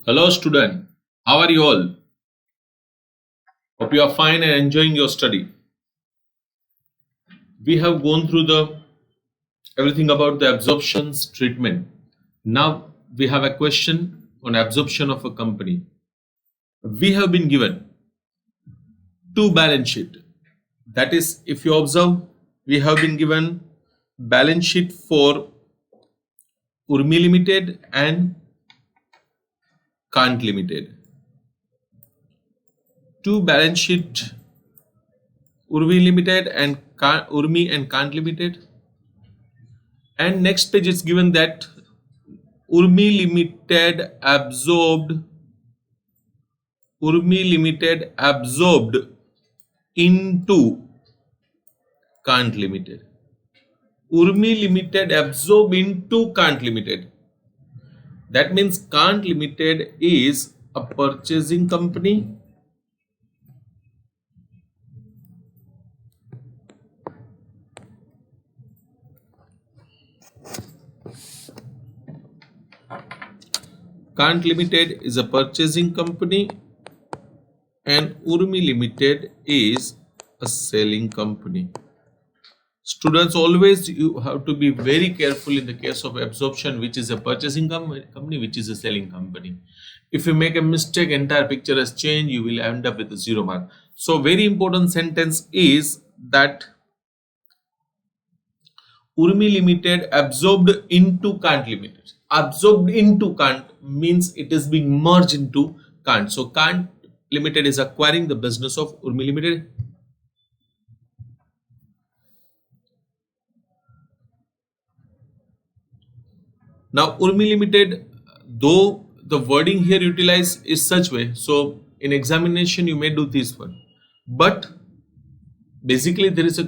Hello, student. How are you all? Hope you are fine and enjoying your study. We have gone through the everything about the absorptions treatment. Now we have a question on absorption of a company. We have been given two balance sheet. That is, if you observe, we have been given balance sheet for Urmi Limited and Kant Limited. Two balance sheet Urmi Limited and Urmi and Kant Limited. And next page is given that Urmi Limited absorbed into Kant Limited. Urmi Limited absorbed into Kant Limited. That means Kant Limited is a purchasing company Kant Limited is a purchasing company and Urmi Limited is a selling company. Students, always you have to be very careful in the case of absorption, which is a purchasing company, which is a selling company. If you make a mistake, entire picture has changed, you will end up with a 0 mark. So very important sentence is that Urmi Limited absorbed into Kant Limited. Absorbed into Kant means it is being merged into Kant. So Kant Limited is acquiring the business of Urmi Limited. Now Urmi Limited, though the wording here utilized is such way, so in examination you may do this one, but basically there is a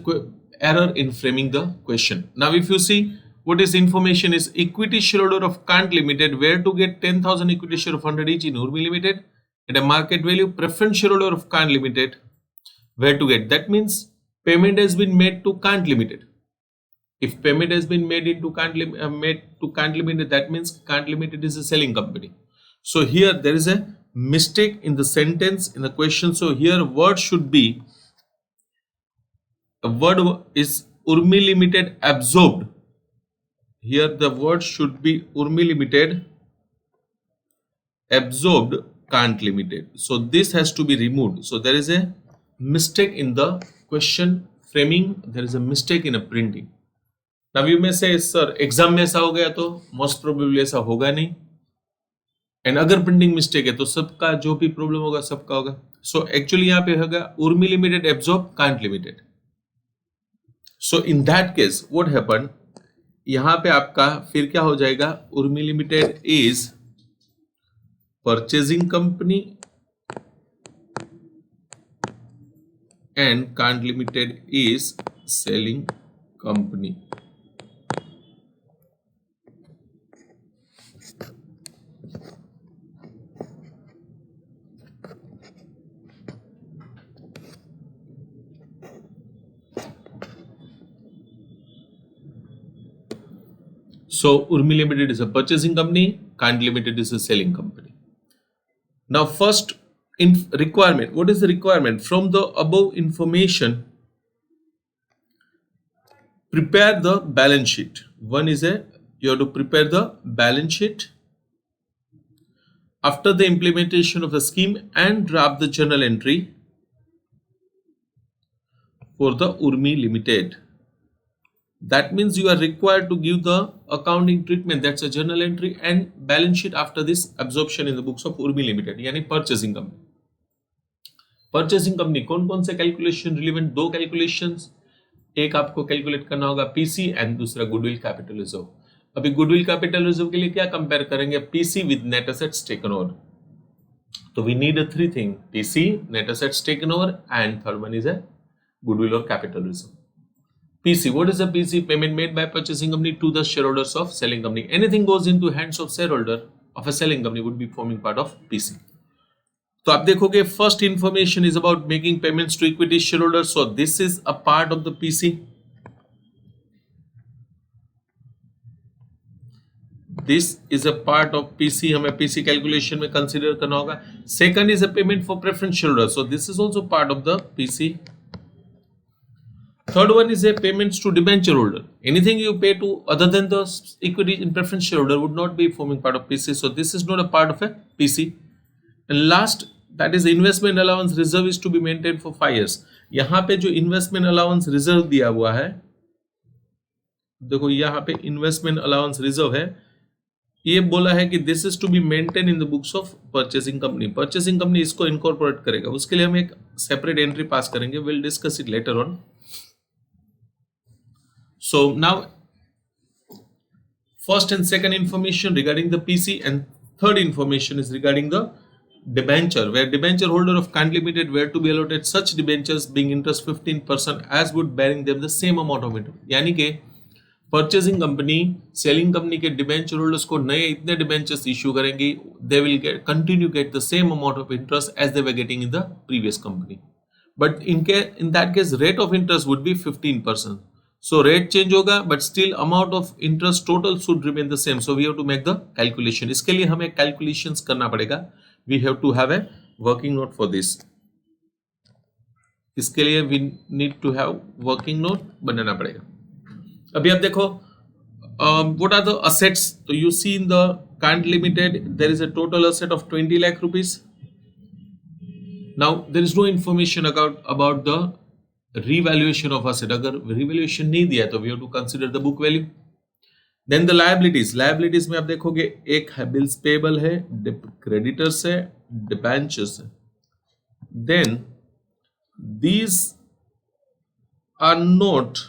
error in framing the question. Now if you see what is information is equity shareholder of Kant Limited where to get 10,000 equity share of 100 each in Urmi Limited at a market value, preference shareholder of Kant Limited where to get, that means payment has been made to Kant Limited. If payment has been made to Kant Limited, that means Kant Limited is a selling company. So here there is a mistake in the sentence in the question. So here word should be, the word is Urmi Limited absorbed. Here the word should be Urmi Limited absorbed Kant Limited. So this has to be removed. So there is a mistake in the question framing. There is a mistake in a printing. Now you may say, sir, exam में ऐसा हो गया तो most probably ऐसा होगा नहीं, and अगर printing mistake है तो सबका जो भी प्रॉब्लम होगा सबका होगा. सो एक्चुअली यहाँ पे होगा Urmi limited absorb can't limited. So in that case what happen, यहाँ पे आपका फिर क्या हो जाएगा, Urmi limited is purchasing company and can't limited is selling company. So Urmi Limited is a purchasing company, Kant Limited is a selling company. Now first requirement, what is the requirement? From the above information, prepare the balance sheet. One is you have to prepare the balance sheet after the implementation of the scheme and draft the journal entry for the Urmi Limited. That means you are required to give the accounting treatment, that's a journal entry and balance sheet after this absorption in the books of Urmi Limited, यानी purchasing company. Purchasing company कौन कौन से calculation relevant, दो calculations, एक आपको calculate करना होगा PC and दूसरा गुडविल कैपिटल रिजर्व. अभी गुडविल कैपिटल रिजर्व के लिए क्या कंपेयर करेंगे, PC with net assets taken over. तो we need three thing, PC, net assets taken over and third one is goodwill और capital reserve. PC, what is a PC? Payment made by purchasing company to the shareholders of selling company. Anything goes into hands of shareholder of a selling company would be forming part of PC. तो आप देखोगे first information is about making payments to equity shareholders. So this is a part of the PC. This is a part of PC, हमें PC calculation में consider करना होगा. Second is a payment for preference share holder, so this is also part of the PC. Third one is a payments to debenture holder. Anything you pay to other than the equity in preference shareholder would not be forming part of PC. So this is not a part of a PC. And last, that is investment allowance reserve is to be maintained for 5 years. यहाँ पे जो investment allowance reserve दिया हुआ है, देखो यहाँ पे investment allowance reserve है, ये बोला है कि this is to be maintain in the books of purchasing company. Purchasing company इसको इनकॉर्पोरेट करेगा, उसके लिए हम एक सेपरेट एंट्री पास करेंगे. Will discuss it later on. So now first and second information regarding the PC, and third information is regarding the debenture, where debenture holder of Kind Limited were to be allotted such debentures being interest 15% as would bearing them the same amount of interest. यानी कि purchasing company selling company के debenture holders को नए इतने debentures issue करेंगी, they will continue get the same amount of interest as they were getting in the previous company. But in that case rate of interest would be 15%. So rate change होगा, but still amount of interest total should remain the same. So we have to make the calculation. इसके लिए हमें calculations करना पड़ेगा. We have to have a working note for this. इसके लिए we need to have working note बनाना पड़ेगा. अभी आप देखो, what are the assets? तो you see in the Kind Limited there is a total asset of 20 lakh rupees. Now there is no information about the revaluation of asset. अगर revaluation नहीं दिया तो we have to consider the book value. Then the liabilities में आप देखोगे एक है bills payable है, creditors है, debentures है. Then these are not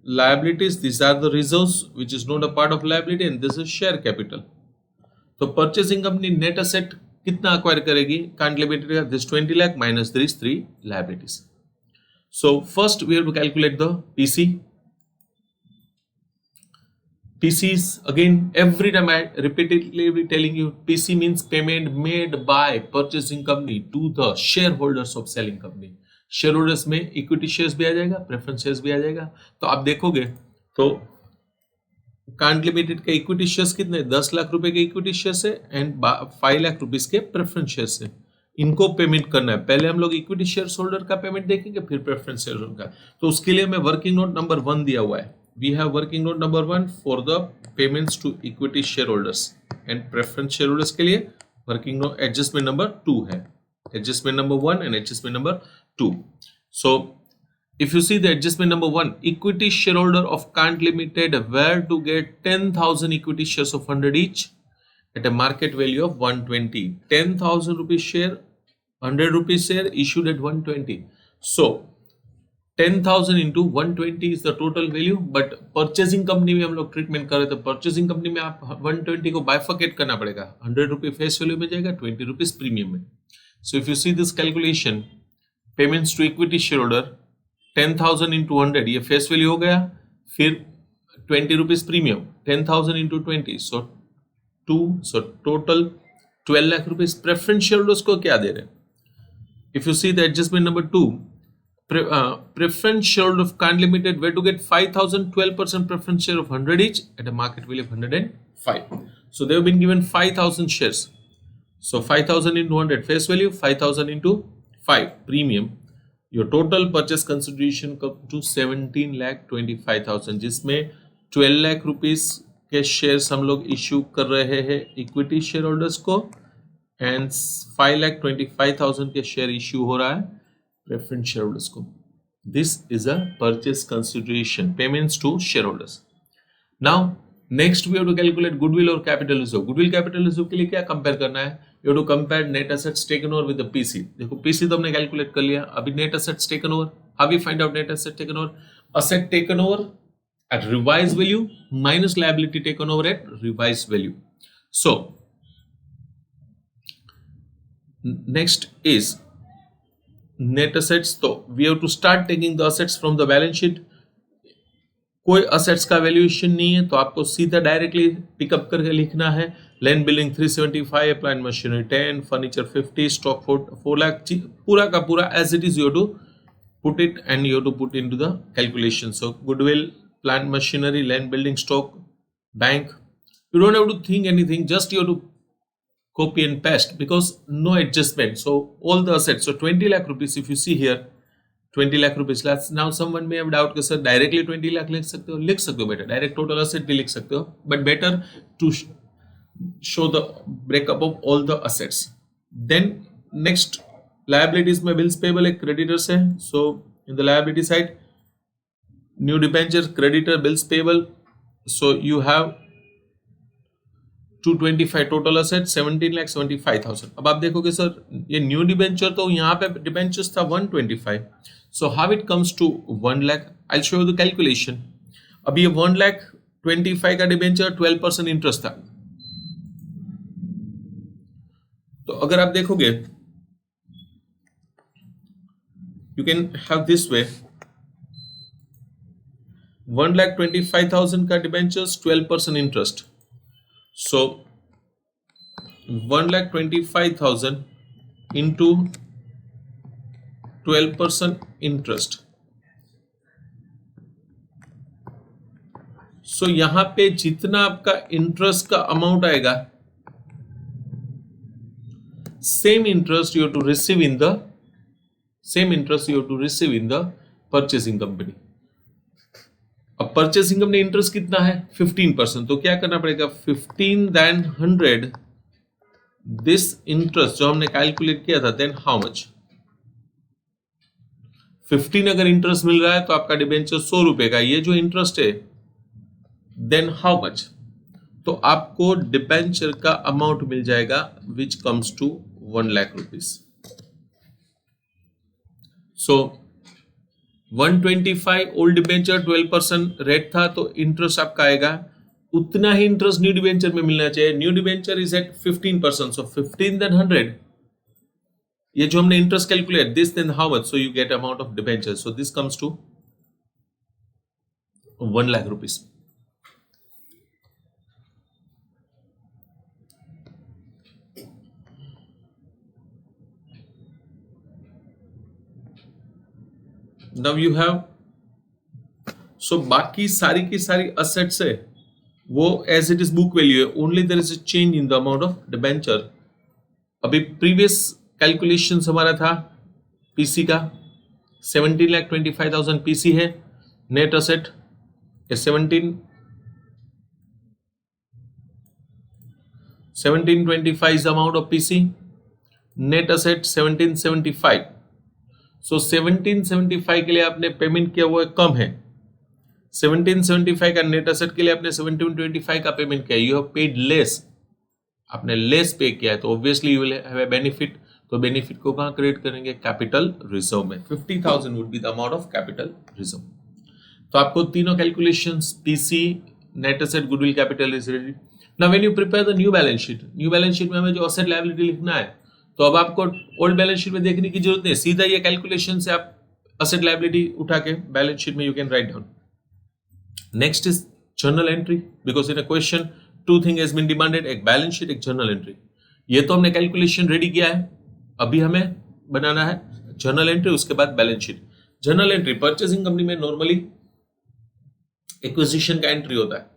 liabilities, these are the reserves which is not a part of liability, and this is share capital. तो purchasing company net asset कितना acquire करेगी Kind Limited का? This 20 lakh minus these 3 liabilities. So first we have to calculate the PC. PC is, again, every time I repeatedly telling you, PC means payment made by purchasing company to the shareholders of selling company. Shareholders में equity shares भी आ जाएगा, preference shares भी आ जाएगा. तो आप देखोगे तो Kind Limited के equity shares कितने? 10 लाख रुपए के equity shares है and 5 लाख रुपीस के preference shares है. इनको पेमेंट करना है. पहले हम लोग इक्विटी शेयर होल्डर का पेमेंट देखेंगे, फिर प्रेफरेंस शेयर होल्डर का. तो उसके लिए हमें वर्किंग नोट नंबर 1 दिया हुआ है. We have working note number 1 for the payments to equity share holders and preference share holders के लिए वर्किंग नोट एडजस्टमेंट नंबर 2 है. Adjustment number 1 and adjustment number 2. So if you see the adjustment number 1, equity shareholder of Kind Limited were to get 10,000 equity shares of 100 each at a market value of 120. 10,000 rupees share, 100 rupees share issued at 120. So 10,000 into 120 is the total value. But purchasing company में हम लोग treatment कर रहे थे. purchasing company में आप 120 को bifurcate करना पड़ेगा. 100 रुपये फेस वैल्यू में जाएगा, 20 रुपीज प्रीमियम में. So if you see this calculation, payments to equity shareholder 10,000 into 100, ये फेस वैल्यू हो गया. फिर 20 rupees premium, 10,000 into 20, so 2, so total 12 lakh rupees. Preference shareholders को क्या दे रहे हैं? If you see the adjustment number 2, preference shareholder of Kind Limited were to get 5,000, 12% preference share of 100 each at a market value of 105. So they have been given 5,000 shares. So 5,000 into 100 face value, 5,000 into 5 premium. Your total purchase consideration comes to 17,25,000, जिसमें 12 lakh rupees के shares हम लोग issue कर रहे हैं equity share holders को, and 5,25,000 के share issue हो रहा है प्रेफरेंस शेयर होल्डर्स को. This is a purchase consideration payments to share holders. Now next we have to calculate goodwill और capital reserve. Goodwill capital reserve के लिए क्या कंपेयर करना है? You have to compare net assets taken over with the PC. देखो PC तो हमने calculate कर लिया, अभी net assets taken over. How we find out net asset taken over? Asset taken over at revised value minus liability taken over at revised value. So next is net assets. So we have to start taking the assets from the balance sheet. कोई assets का valuation नहीं है तो आपको सीधा directly pickup करके लिखना है. Land building 375, plant machinery 10, furniture 50, stock 4 lakh. पूरा का पूरा as it is you have to put it and you have to put into the calculation. So goodwill, plant machinery, land building stock, bank, You don't have to think anything, just you have to copy and paste because no adjustment. So all the assets, so 20 lakh rupees, if you see here 20 lakh rupees. Now someone may have doubt कि sir directly 20 lakh लिख सकते हो, लिख सकते हो बेटा, direct total asset भी लिख सकते हो, but better to show the breakup of all the assets. Then next liabilities में bills payable एक creditors है. So in the liability side, new debenture, creditor, bills payable. So you have 225 total asset 17,75,000. अब आप देखोगे sir ये new debenture तो यहाँ पे डिबेंचर्स था 125. So how it comes to 1 lakh. I show you the calculation. अब ये 1,25,000 का डिबेंचर 12% इंटरेस्ट था. तो अगर आप देखोगे you can have this way. 1,25,000 का debentures 12% interest. So 1,25,000 into 12% interest. So यहां पे जितना आपका इंटरेस्ट का अमाउंट आएगा, same interest you have to receive in the purchasing company. अब परचेसिंग कंपनी इंटरेस्ट कितना है 15%. तो क्या करना पड़ेगा 15 देन 100 दिस इंटरेस्ट जो हमने कैलकुलेट किया था, देन हाउ मच. 15 अगर इंटरेस्ट मिल रहा है तो आपका डिबेंचर 100 रुपए का, ये जो इंटरेस्ट है देन हाउ मच. तो आपको डिबेंचर का अमाउंट मिल जाएगा which comes to 1 lakh rupees. So 125 old debenture 12% rate था, तो इंटरेस्ट आपका आएगा उतना ही इंटरेस्ट न्यू डिबेंचर में मिलना चाहिए. New debenture is at 15%. So 15 then 100, ये जो हमने interest calculate this then how much. So you get amount of debenture. So this comes to 1 lakh rupees. Now you have, so बाकी सारी की सारी assets है वो as it is book value है, only there is a change in the amount of debenture. अभी previous calculations हमारा था PC का 17,25,000 PC है, net asset 1725 is amount of PC, net asset 1775. सो 1775 के लिए आपने पेमेंट किया वो कम है. 1775 का नेट एसेट के लिए आपने 1725 का पेमेंट किया, यू हैव पेड लेस, आपने लेस पे किया है, तो obviously you will have a benefit. तो बेनिफिट को कहां क्रिएट करेंगे, कैपिटल रिजर्व में. 50,000 would be the amount of capital reserve. तो आपको तीनों calculations PC, net asset, goodwill, capital is ready. Now when you prepare the new balance sheet, new balance sheet में हमें जो असेट लायबिलिटी लिखना है, तो अब आपको ओल्ड बैलेंस शीट में देखने की जरूरत नहीं, सीधा ये कैलकुलेशन से आप असेट लायबिलिटी उठा के बैलेंस शीट में you can write down. Next is journal entry, because in a question two thing has been demanded, एक बैलेंस शीट, एक जर्नल एंट्री. ये तो हमने कैलकुलेशन रेडी किया है, अभी हमें बनाना है जर्नल एंट्री, उसके बाद balance sheet. Journal entry purchasing company में नॉर्मली एक्विजिशन का एंट्री होता है,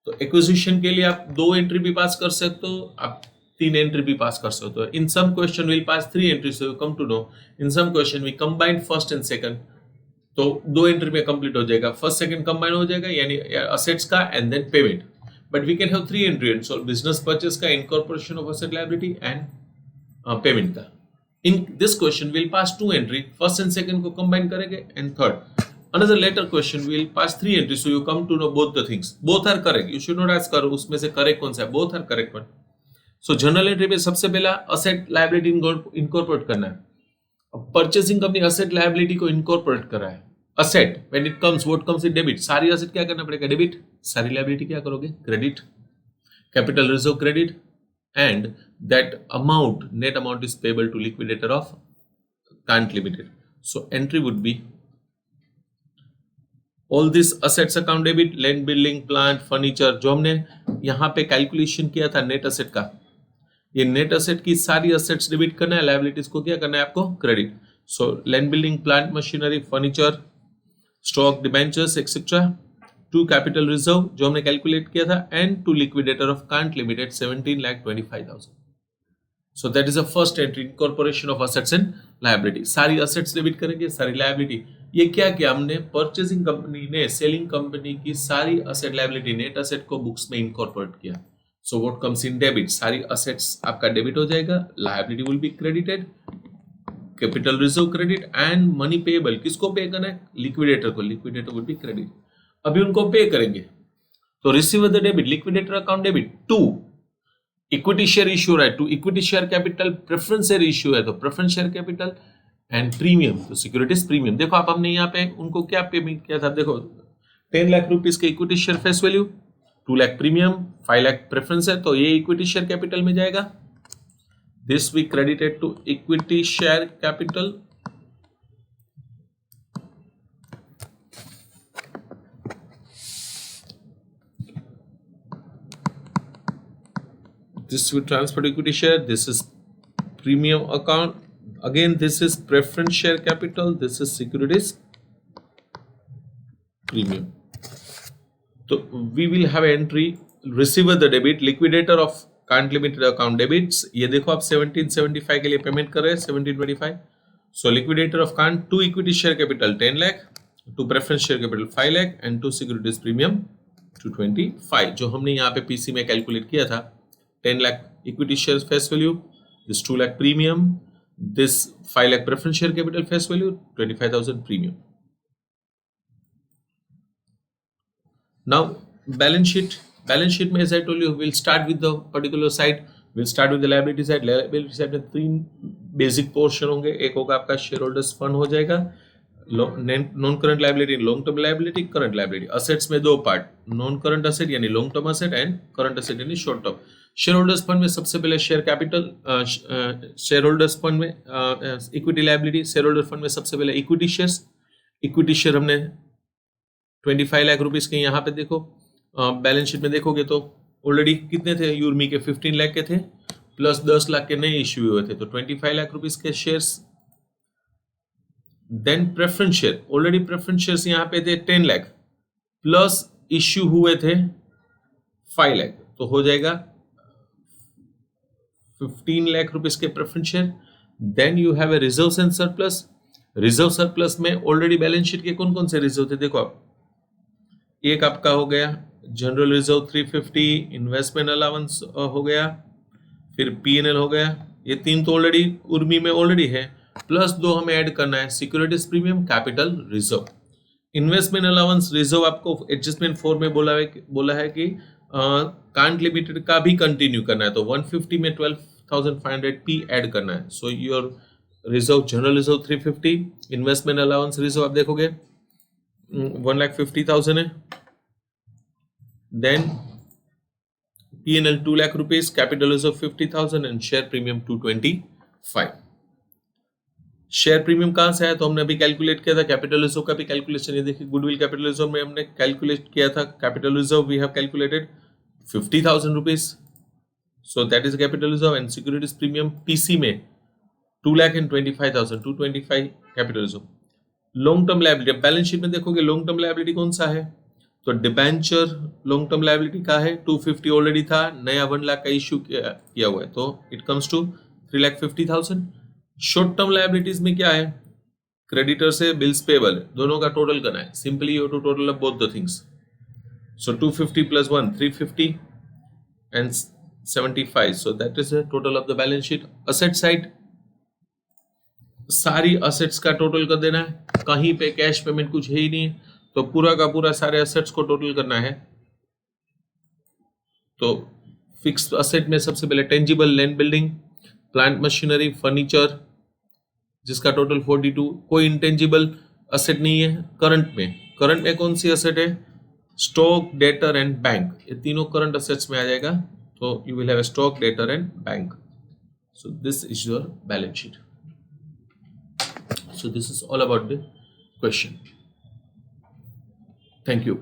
तो एक्विजिशन के लिए आप 2 एंट्री भी पास कर सकते हो, आप 3 एंट्री भी पास कर सकते हो. In some question will pass 3 entry, so you come to know in some question we combine first and second, तो 2 एंट्री में कंप्लीट हो जाएगा, फर्स्ट सेकंड कंबाइन हो जाएगा, यानी असेट्स का and then payment. But we can have 3 entry and so business purchase का, incorporation of asset liability and payment का. In this question will pass 2 entry, first and second को combine करेंगे and third. Another later question we will pass 3 entries, so you come to know both the things. Both are correct. You should not ask उसमें से correct कौन सा है. Both are correct one. So journal entry में सबसे पहला asset liability incorporate करना है. अब purchasing company asset liability को incorporate कर रहा है. Asset when it comes, what comes in debit? सारी asset क्या करना पड़ेगा, debit. सारी liability क्या करोगे, credit. Capital reserve credit and that amount, net amount is payable to liquidator of Kant Limited. So entry would be all this assets account debit, land, building, plant, furniture, जो हमने यहाँ पे calculation किया था net asset का, ये net asset की सारी असेट्स डेबिट करना है, लायबिलिटीज को क्या करना है आपको, credit. So land, building, plant, machinery, furniture, stock, debentures etcetera, to capital reserve जो हमने कैलकुलेट किया था, and to liquidator of Kant limited 17,25,000. So that is a first entry, incorporation of assets and liability. सारी असेट्स डेबिट करेंगे, सारी liability. ये क्या किया हमने, परचेसिंग कंपनी ने सेलिंग कंपनी की सारी असेट लायबिलिटी नेट असेट को बुक्स में इनकॉर्पोरेट किया. So what comes in debit, सारी असेट्स आपका डेबिट हो जाएगा, liability will be credited, capital reserve credit, and money payable किसको पे करना है, लिक्विडेटर को, लिक्विडेटर विल बी क्रेडिट. अभी उनको पे करेंगे तो receiver the debit, liquidator account debit to equity share issue है, to equity share capital, preference share issue है तो preference share capital, and premium तो सिक्योरिटीज प्रीमियम. देखो आप हमने यहाँ पे उनको क्या पेमेंट किया था, देखो 10 लाख रुपीस के equity share face value, 2 lakh premium, 5 lakh preference है, तो ये इक्विटी शेयर कैपिटल में जाएगा. This we credited to equity share capital. This will transfer to equity share. This is premium account. Again, this is preference share capital. This is securities premium. So we will have entry receiver the debit, liquidator of Kant Limited account debits. ये देखो आप 1775 के लिए payment कर रहे हैं 1725. So liquidator of Kant to equity share capital 10 lakh, to preference share capital 5 lakh, and to securities premium 225. जो हमने यहाँ पे पीसी में कैलकुलेट किया था, 10 lakh equity shares face value, this 2 lakh premium, this 5 lakh preference share capital face value, 25,000 premium. Now balance sheet में as I told you, we'll start with the particular side. We'll start with the liability side. Liability side में 3 basic portion होंगे. एक होगा आपका share holders fund हो जाएगा, non current liability, long term liability, current liability. Assets में 2 part, non current asset यानी long term asset, and current asset यानी short term. Share holders fund में सबसे पहले share capital, share holders fund में equity liability, share holder fund में सबसे पहले इक्विटी शेयर्स. इक्विटी शेयर हमने 25 लाख रुपीस के, यहाँ पे देखो बैलेंस शीट में देखोगे तो ऑलरेडी कितने थे, यूर्मी के 15 लाख के थे, प्लस 10 लाख के नए इश्यू हुए थे, तो 25 लाख रुपीस के shares. Then preference share, already preference shares यहाँ पे थे 10 लाख, प्लस इश्यू हुए थे 5 लाख, तो हो जाएगा 15 लाख रुपीस के preference share. Then you have a reserve and surplus. Reserve surplus में ऑलरेडी बैलेंस शीट के कौन कौन से रिजर्व थे, देखो आप, एक आपका हो गया जनरल रिजर्व 350, इन्वेस्टमेंट अलाउंस हो गया, फिर पीएनएल हो गया. ये 3 तो ऑलरेडी उर्मी में ऑलरेडी है, प्लस 2 हमें ऐड करना है securities premium, capital reserve. Investment allowance reserve आपको एडजस्टमेंट 4 में बोला है कि कांट लिमिटेड का भी कंटिन्यू करना है, तो 150 में 12,500 पी ऐड करना है. So your reserve, general reserve 350, investment allowance reserve आप देखोगे 1,50,000 है. Then PNL 2 lakh rupees, capital reserve 50,000, and share premium 225. Share premium कहां से आया, तो हमने अभी कैलकुलेट किया था कैपिटल रिजर्व का भी कैलकुलेशन. ये देखिए गुडविल कैपिटल रिजर्व में हमने कैलकुलेट किया था, capital reserve we have calculated 50,000 rupees, so that is capital reserve. And securities premium PC में 2,25,000, 225 capital reserve. Long term liability, balance sheet में देखोगे लॉन्ग टर्म लायबिलिटी कौन सा है, तो डिबेंचर लॉन्ग टर्म लायबिलिटी का है, 250 ऑलरेडी था, नया 1 लाख का इश्यू किया हुआ है, तो it comes to 3,50,000. Short term liabilities में क्या है, क्रेडिटर से बिल्स पेबल, दोनों का टोटल करना है. Simply you to total up both the things. So 250 plus 1 350 and 75, so that is the total of the balance sheet. Asset side, सारी assets का टोटल कर देना है, कहीं पे कैश पेमेंट कुछ है ही नहीं, तो पूरा का पूरा सारे असेट्स को टोटल करना है. तो फिक्स्ड असेट में सबसे पहले tangible land building, plant machinery, furniture, जिसका टोटल 42. कोई इंटेंजिबल असेट नहीं है करंट में कौन सी असेट है, स्टॉक, डेटर एंड बैंक, ये तीनों करंट असेट्स में आ जाएगा. तो you will have stock, debtor and bank. So this is your balance sheet. So this is all about the question. Thank you.